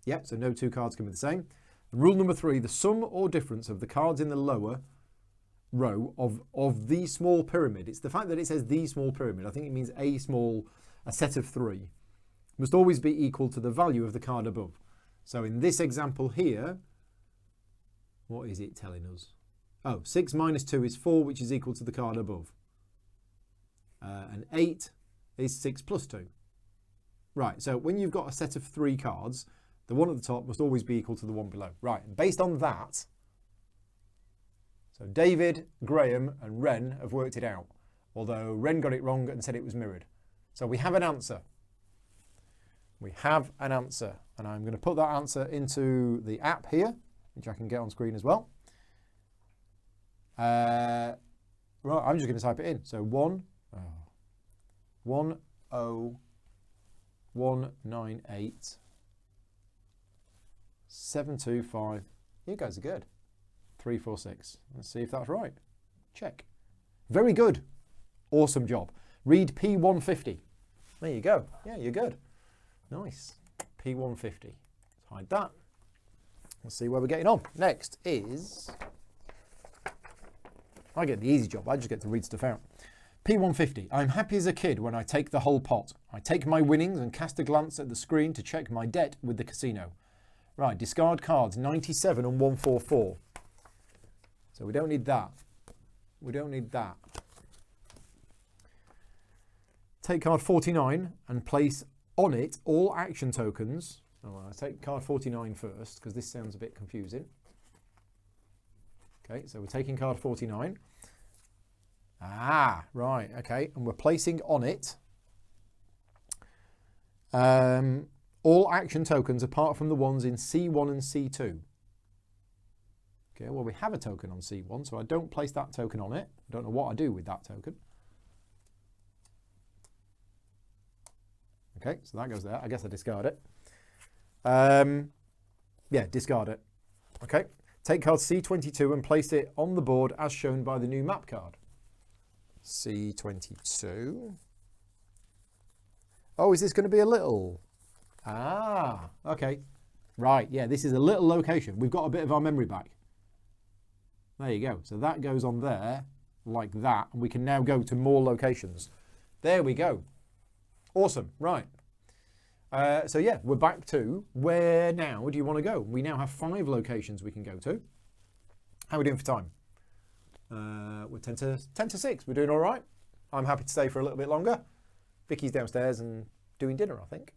Yep, so no 2 cards can be the same. Rule number 3, the sum or difference of the cards in the lower row of the small pyramid. It's the fact that it says the small pyramid. I think it means a set of 3. Must always be equal to the value of the card above. So in this example here, what is it telling us? Oh, 6 minus 2 is 4, which is equal to the card above. And 8 is 6 plus 2. Right, so when you've got a set of 3 cards, the one at the top must always be equal to the one below. Right, and based on that, so David, Graham and Ren have worked it out, although Ren got it wrong and said it was mirrored. So we have an answer. We have an answer, and I'm going to put that answer into the app here, which I can get on screen as well. Right, I'm just going to type it in. So 10198 725. You guys are good. 346. Let's see if that's right. Check. Very good. Awesome job. Read P150. There you go. Yeah, you're good. Nice. P150. Let's hide that. Let's see where we're getting on. Next is... I get the easy job. I just get to read stuff out. P150. I'm happy as a kid when I take the whole pot. I take my winnings and cast a glance at the screen to check my debt with the casino. Right, discard cards 97 and 144. So we don't need that. We don't need that. Take card 49 and place on it all action tokens. Oh, well, I'll take card 49 first because this sounds a bit confusing. Okay, so we're taking card 49. Ah, right, okay. And we're placing on it all action tokens apart from the ones in C1 and C2. Okay, well, we have a token on C1, so I don't place that token on it. I don't know what I do with that token. Okay, so that goes there. I guess I discard it. Yeah, discard it. Okay, take card C22 and place it on the board as shown by the new map card. C22. Oh, is this going to be a little? Ah, okay. Right, yeah, this is a little location. We've got a bit of our memory back. There you go. So that goes on there like that, and we can now go to more locations. There we go. Awesome, right. So yeah, we're back to where now do you want to go? We now have 5 locations we can go to. How are we doing for time? We're 10 to 6. We're doing all right. I'm happy to stay for a little bit longer. Vicky's downstairs and doing dinner, I think.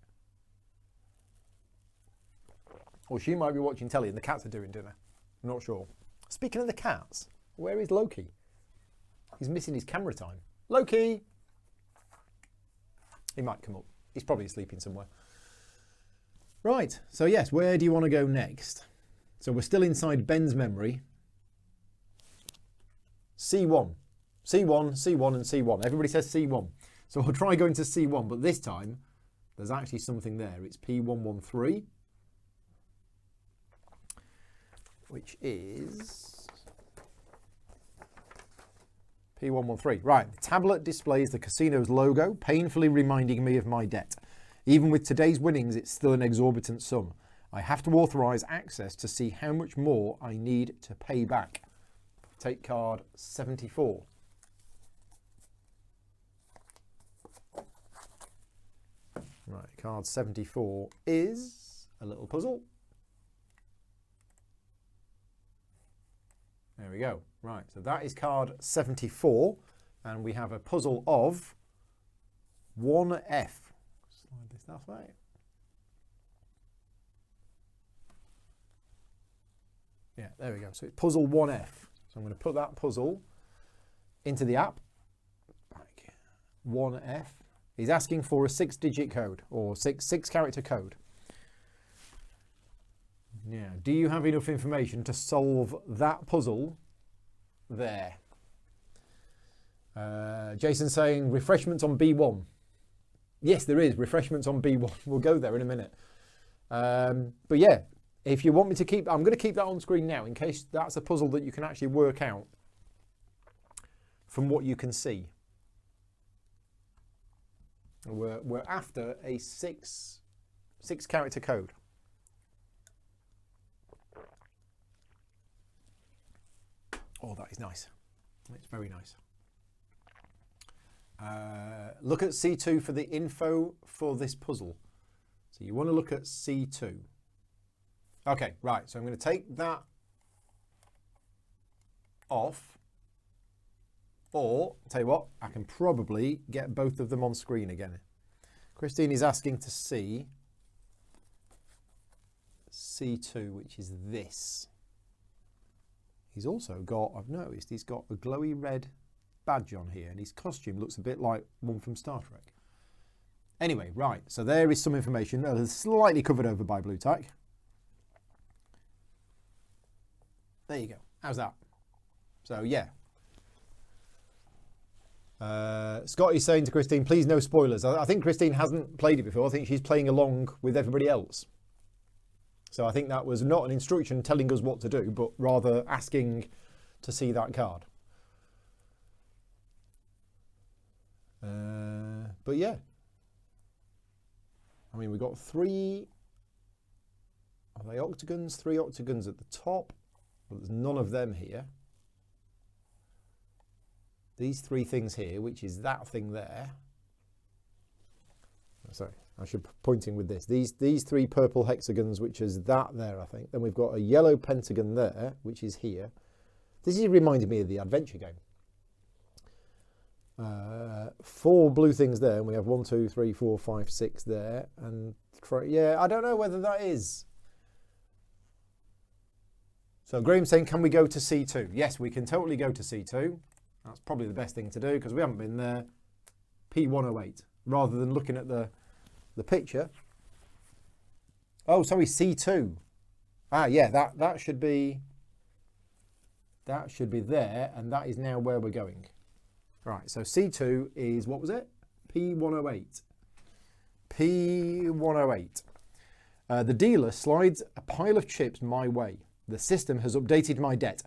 Or she might be watching telly and the cats are doing dinner. I'm not sure. Speaking of the cats, where is Loki? He's missing his camera time. Loki! He might come up. He's probably sleeping somewhere. Right, so yes, where do you want to go next? So we're still inside Ben's memory. C1. C1, C1 and C1. Everybody says C1. So I'll try going to C1, but this time there's actually something there. It's P113, which is P113. Right, the tablet displays the casino's logo, painfully reminding me of my debt. Even with today's winnings, it's still an exorbitant sum. I have to authorise access to see how much more I need to pay back. Take card 74. Right, card 74 is a little puzzle. There we go. Right, so that is card 74, and we have a puzzle of 1F. Slide this that way. Yeah, there we go. So it's puzzle 1F. So I'm going to put that puzzle into the app. Back. 1F. He's asking for a 6-digit code or six character code. Now, do you have enough information to solve that puzzle there? Jason's saying refreshments on B1. Yes, there is refreshments on B1. We'll go there in a minute. But yeah, if you want me to keep, I'm going to keep that on screen now in case that's a puzzle that you can actually work out from what you can see. We're after a six character code. Oh, that is nice. It's very nice. Look at C2 for the info for this puzzle. So you want to look at C2. Okay, right. So I'm going to take that off. Or, tell you what, I can probably get both of them on screen again. Christine is asking to see C2, which is this. He's also got, I've noticed, he's got a glowy red badge on here, and his costume looks a bit like one from Star Trek. Anyway, right, so there is some information that is slightly covered over by blue tack. There you go. How's that? So, yeah. Scott is saying to Christine, please no spoilers. I think Christine hasn't played it before. I think she's playing along with everybody else. So I think that was not an instruction telling us what to do, but rather asking to see that card. But yeah. I mean, we've got 3, are they octagons? 3 octagons at the top. Well, there's none of them here. These 3 things here, which is that thing there. Sorry, I should be pointing with this. These 3 purple hexagons, which is that there, I think. Then we've got a yellow pentagon there, which is here. This is reminding me of the adventure game. 4 blue things there, and we have 1, 2, 3, 4, 5, 6 there. And yeah, I don't know whether that is. So Graham's saying, can we go to C2? Yes, we can totally go to C2. That's probably the best thing to do because we haven't been there. P108, rather than looking at the picture. Oh, sorry, C2. Ah, yeah, that should be there, and that is now where we're going. Right, so C2 is, what was it? P108. P108. The dealer slides a pile of chips my way. The system has updated my debt.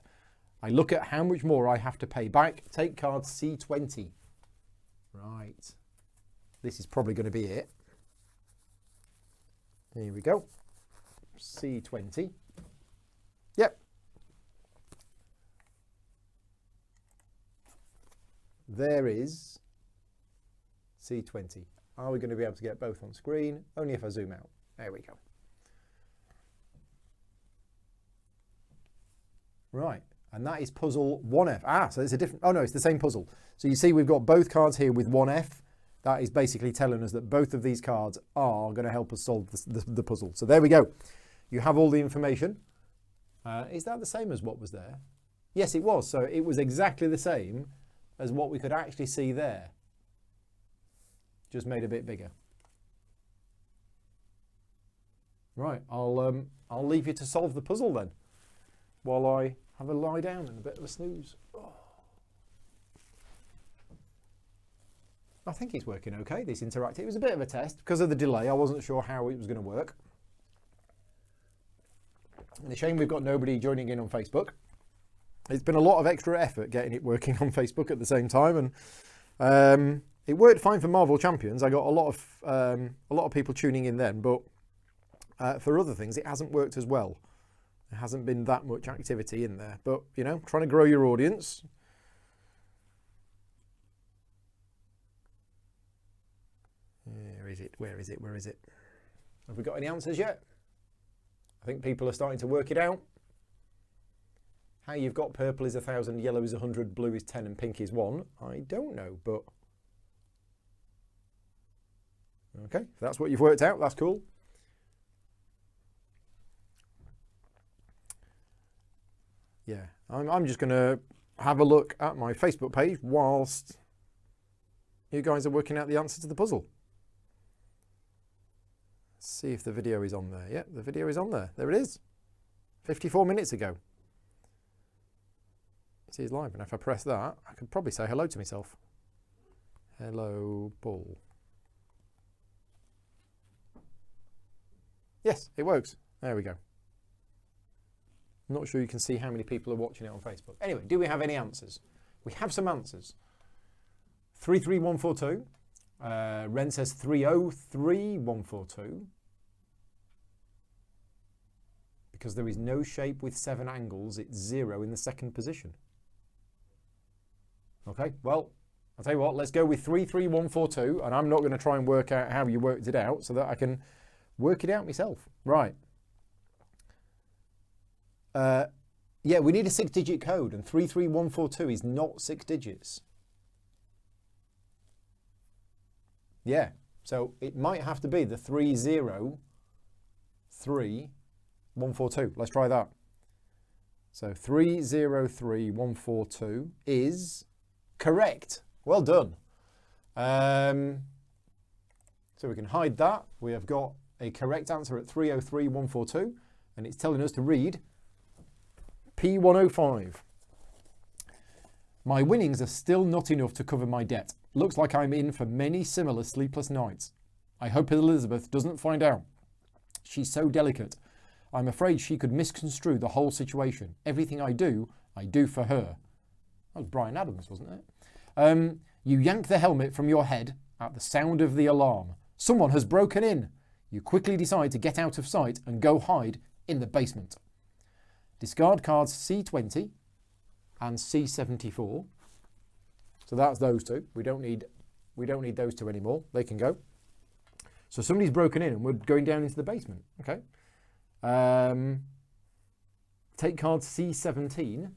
I look at how much more I have to pay back. Take card C20. Right. This is probably going to be it. Here we go. C20. Yep. There is C20. Are we going to be able to get both on screen? Only if I zoom out. There we go. Right. And that is puzzle 1F. Ah, so it's a different... Oh, no, it's the same puzzle. So you see we've got both cards here with 1F. That is basically telling us that both of these cards are going to help us solve the puzzle. So there we go. You have all the information. Is that the same as what was there? Yes, it was. So it was exactly the same as what we could actually see there. Just made a bit bigger. Right, I'll leave you to solve the puzzle then, while I have a lie down and a bit of a snooze. Oh. I think it's working okay, this interactive. It was a bit of a test. Because of the delay, I wasn't sure how it was going to work. And a shame we've got nobody joining in on Facebook. It's been a lot of extra effort getting it working on Facebook at the same time, and it worked fine for Marvel Champions. I got a lot of people tuning in then, but for other things, it hasn't worked as well. There hasn't been that much activity in there, but you know, trying to grow your audience. Where is it? Where is it? Where is it? Have we got any answers yet? I think people are starting to work it out. How you've got purple is 1,000, yellow is 100, blue is 10, and pink is 1. I don't know, but okay, if that's what you've worked out, that's cool. Yeah, I'm just going to have a look at my Facebook page whilst you guys are working out the answer to the puzzle. Let's see if the video is on there. Yeah, the video is on there. There it is. 54 minutes ago. It is live, and if I press that, I could probably say hello to myself. Hello, Paul. Yes, it works. There we go. I'm not sure you can see how many people are watching it on Facebook. Anyway, do we have any answers? We have some answers. 33142. Ren says 303142. Because there is no shape with 7 angles, it's 0 in the second position. Okay, well, I'll tell you what, let's go with 33142, and I'm not going to try and work out how you worked it out so that I can work it out myself. Right. Yeah, we need a 6-digit code, and 33142 is not 6 digits. Yeah, so it might have to be the 303142. Let's try that. So 303142 is correct. Well done. So we can hide that. We have got a correct answer at 303142, and it's telling us to read P105. My winnings are still not enough to cover my debt. Looks like I'm in for many similar sleepless nights. I hope Elizabeth doesn't find out. She's so delicate. I'm afraid she could misconstrue the whole situation. Everything I do for her. That was Bryan Adams, wasn't it? You yank the helmet from your head at the sound of the alarm. Someone has broken in. You quickly decide to get out of sight and go hide in the basement. Discard cards C20 and C74. So that's those two. We don't need those two anymore. They can go. So somebody's broken in and we're going down into the basement. Okay. Take card C17.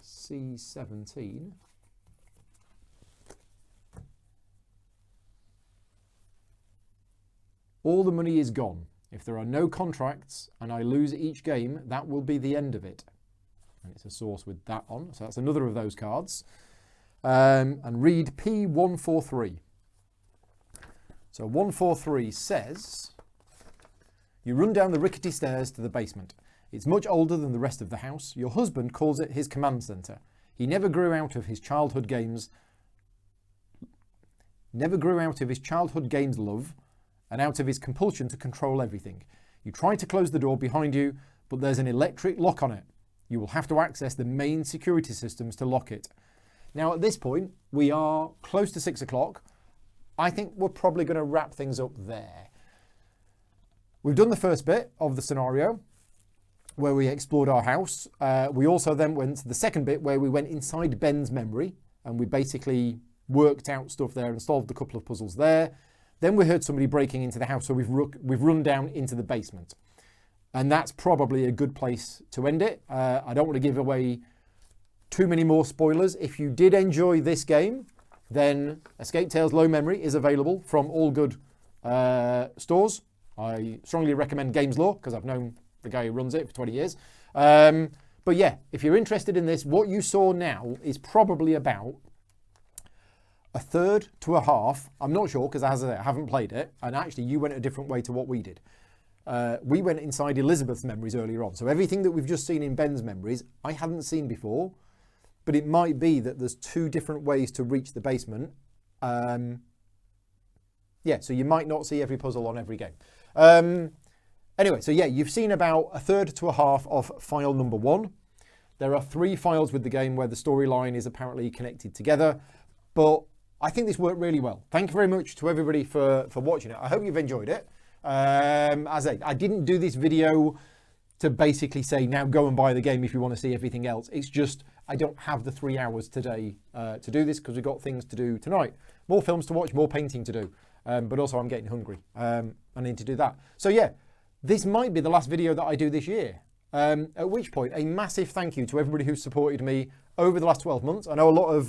C17. All the money is gone. If there are no contracts and I lose each game, that will be the end of it. And it's a source with that on. So that's another of those cards. And read P143. So 143 says, you run down the rickety stairs to the basement. It's much older than the rest of the house. Your husband calls it his command centre. He never grew out of his childhood games love and out of his compulsion to control everything. You try to close the door behind you, but there's an electric lock on it. You will have to access the main security systems to lock it. Now at this point, we are close to 6 o'clock. I think we're probably going to wrap things up there. We've done the first bit of the scenario where we explored our house. We also then went to the second bit where we went inside Ben's memory and we basically worked out stuff there and solved a couple of puzzles there. Then we heard somebody breaking into the house, so we've run down into the basement. And that's probably a good place to end it. I don't want to give away too many more spoilers. If you did enjoy this game, then Escape Tales Low Memory is available from all good stores. I strongly recommend Games Law because I've known the guy who runs it for 20 years. But yeah, if you're interested in this, what you saw now is probably about a third to a half. I'm not sure because as I say, I haven't played it. And actually you went a different way to what we did. We went inside Elizabeth's memories earlier on. So everything that we've just seen in Ben's memories, I hadn't seen before. But it might be that there's two different ways to reach the basement. Yeah, so you might not see every puzzle on every game. Anyway, so yeah, you've seen about a third to a half of file number 1. There are 3 files with the game where the storyline is apparently connected together. But I think this worked really well. Thank you very much to everybody for watching it. I hope you've enjoyed it. As I didn't do this video to basically say, now go and buy the game if you want to see everything else. It's just, I don't have the 3 hours today to do this because we've got things to do tonight. More films to watch, more painting to do. But also I'm getting hungry. I need to do that. So yeah, this might be the last video that I do this year. At which point, a massive thank you to everybody who's supported me over the last 12 months. I know a lot of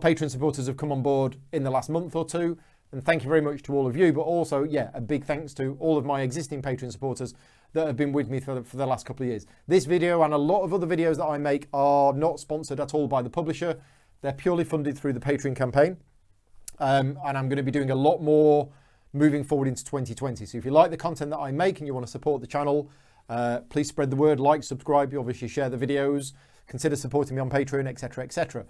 Patreon supporters have come on board in the last month or two. And thank you very much to all of you. But also, yeah, a big thanks to all of my existing Patreon supporters that have been with me for the last couple of years. This video and a lot of other videos that I make are not sponsored at all by the publisher. They're purely funded through the Patreon campaign. And I'm going to be doing a lot more moving forward into 2020. So if you like the content that I make and you want to support the channel, please spread the word, like, subscribe, you obviously share the videos, consider supporting me on Patreon, etc., etc.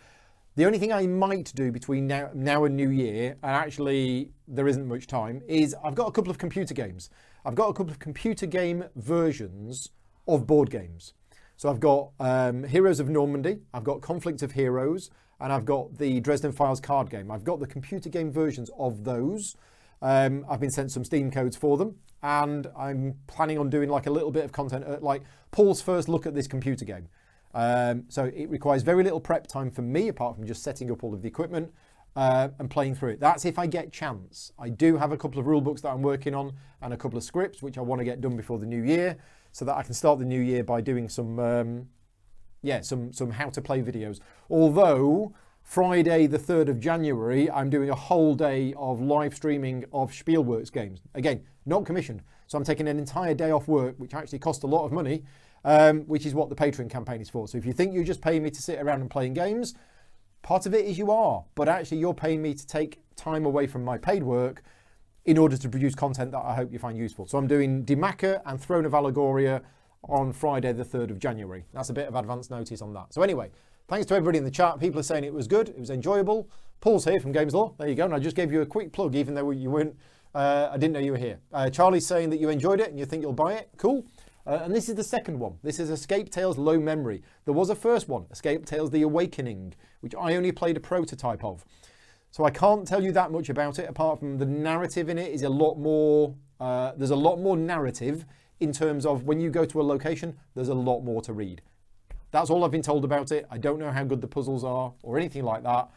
The only thing I might do between now and New Year, and actually there isn't much time, is I've got a couple of computer games. I've got a couple of computer game versions of board games. So I've got Heroes of Normandy, I've got Conflict of Heroes, and I've got the Dresden Files card game. I've got the computer game versions of those. I've been sent some Steam codes for them, and I'm planning on doing like a little bit of content, like Paul's first look at this computer game. So it requires very little prep time for me, apart from just setting up all of the equipment and playing through it. That's if I get chance. I do have a couple of rule books that I'm working on and a couple of scripts, which I want to get done before the new year, so that I can start the new year by doing some how to play videos. Although Friday the 3rd of January, I'm doing a whole day of live streaming of Spielworks games. Again, not commissioned. So I'm taking an entire day off work, which actually costs a lot of money, which is what the Patreon campaign is for. So if you think you're just paying me to sit around and playing games, Part of it is you are, but actually you're paying me to take time away from my paid work in order to produce content that I hope you find useful. So I'm doing Dimaka and Throne of Allegoria on Friday the 3rd of January. That's a bit of advance notice on that. So anyway, thanks to everybody in the chat. People are saying it was good, it was enjoyable. Paul's here from Games Law. There you go. And I just gave you a quick plug, even though you weren't, I didn't know you were here. Charlie's saying that you enjoyed it and you think you'll buy it. Cool. And this is the second one. This is Escape Tales Low Memory. There was a first one, Escape Tales The Awakening, which I only played a prototype of. So I can't tell you that much about it, apart from the narrative in it is a lot more, there's a lot more narrative in terms of when you go to a location, there's a lot more to read. That's all I've been told about it. I don't know how good the puzzles are or anything like that.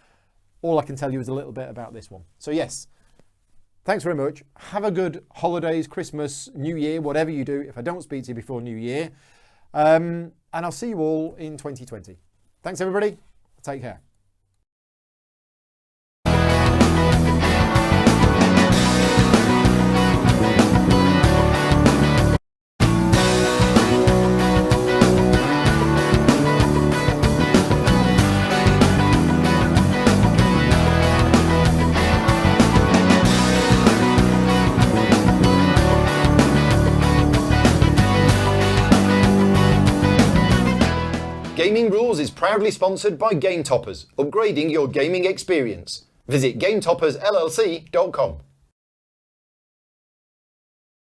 All I can tell you is a little bit about this one. So yes, thanks very much. Have a good holidays, Christmas, New Year, whatever you do, if I don't speak to you before New Year. And I'll see you all in 2020. Thanks, everybody. Take care. Gaming Rules is proudly sponsored by Game Toppers, upgrading your gaming experience. Visit GameToppersLLC.com.